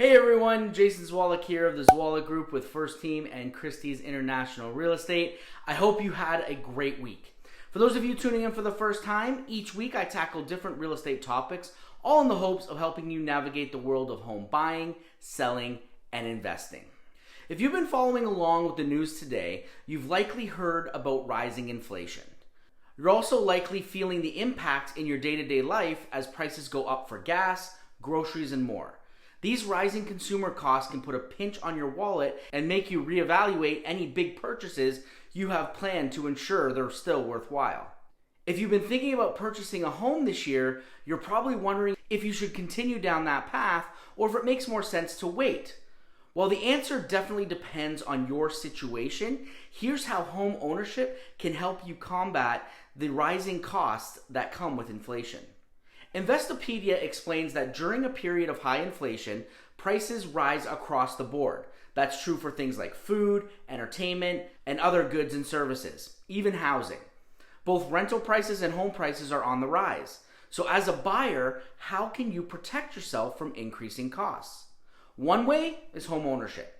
Hey everyone, Jason Zwolak here of the Zwolak Group with First Team and Christie's International Real Estate. I hope you had a great week. For those of you tuning in for the first time, each week I tackle different real estate topics, all in the hopes of helping you navigate the world of home buying, selling, and investing. If you've been following along with the news today, you've likely heard about rising inflation. You're also likely feeling the impact in your day-to-day life as prices go up for gas, groceries, and more. These rising consumer costs can put a pinch on your wallet and make you reevaluate any big purchases you have planned to ensure they're still worthwhile. If you've been thinking about purchasing a home this year, you're probably wondering if you should continue down that path or if it makes more sense to wait. While the answer definitely depends on your situation, here's how home ownership can help you combat the rising costs that come with inflation. Investopedia explains that during a period of high inflation, prices rise across the board. That's true for things like food, entertainment, and other goods and services, even housing. Both rental prices and home prices are on the rise. So as a buyer, how can you protect yourself from increasing costs? One way is home ownership.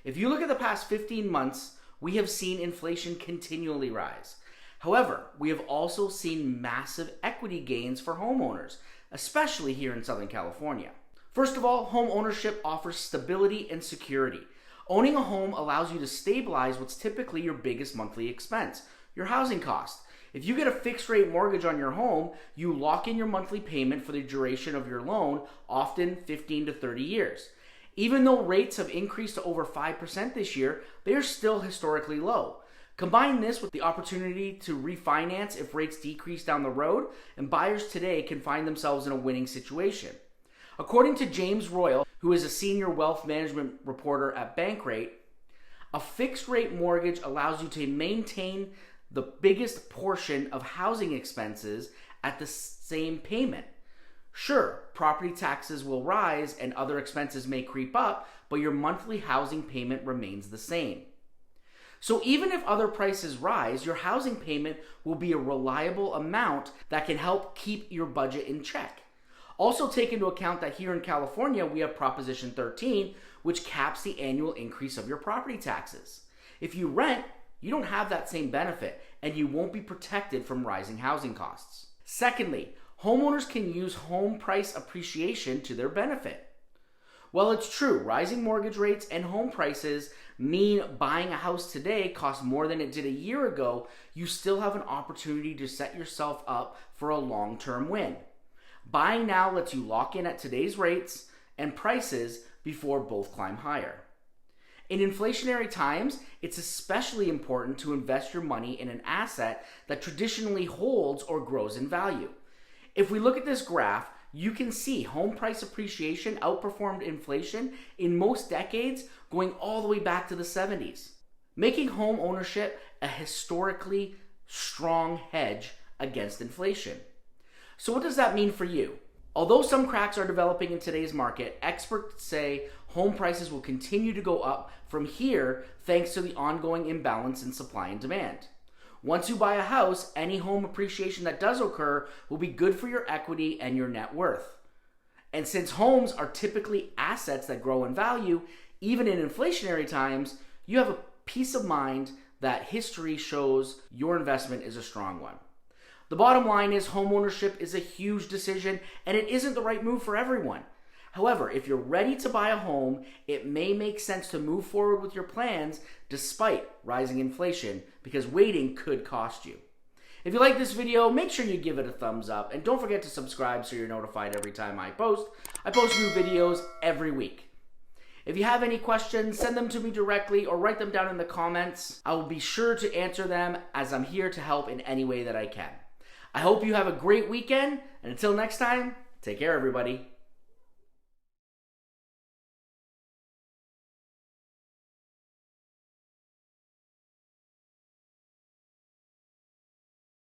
If you look at the past 15 months, we have seen inflation continually rise. However, we have also seen massive equity gains for homeowners, especially here in Southern California. First of all, home ownership offers stability and security. Owning a home allows you to stabilize what's typically your biggest monthly expense, your housing cost. If you get a fixed rate mortgage on your home, you lock in your monthly payment for the duration of your loan, often 15 to 30 years. Even though rates have increased to over 5% this year, they are still historically low. Combine this with the opportunity to refinance if rates decrease down the road, and buyers today can find themselves in a winning situation. According to James Royal, who is a senior wealth management reporter at Bankrate, a fixed rate mortgage allows you to maintain the biggest portion of housing expenses at the same payment. Sure, property taxes will rise and other expenses may creep up, but your monthly housing payment remains the same. So even if other prices rise, your housing payment will be a reliable amount that can help keep your budget in check. Also take into account that here in California, we have Proposition 13, which caps the annual increase of your property taxes. If you rent, you don't have that same benefit, and you won't be protected from rising housing costs. Secondly, homeowners can use home price appreciation to their benefit. Well, it's true, rising mortgage rates and home prices mean buying a house today costs more than it did a year ago. You still have an opportunity to set yourself up for a long-term win. Buying now lets you lock in at today's rates and prices before both climb higher. In inflationary times, it's especially important to invest your money in an asset that traditionally holds or grows in value. If we look at this graph, you can see home price appreciation outperformed inflation in most decades, going all the way back to the 70s, making home ownership a historically strong hedge against inflation. So what does that mean for you? Although some cracks are developing in today's market, experts say home prices will continue to go up from here thanks to the ongoing imbalance in supply and demand. Once you buy a house, any home appreciation that does occur will be good for your equity and your net worth. And since homes are typically assets that grow in value, even in inflationary times, you have a peace of mind that history shows your investment is a strong one. The bottom line is homeownership is a huge decision and it isn't the right move for everyone. However, if you're ready to buy a home, it may make sense to move forward with your plans despite rising inflation, because waiting could cost you. If you like this video, make sure you give it a thumbs up and don't forget to subscribe so you're notified every time I post. I post new videos every week. If you have any questions, send them to me directly or write them down in the comments. I will be sure to answer them as I'm here to help in any way that I can. I hope you have a great weekend, and until next time, take care everybody.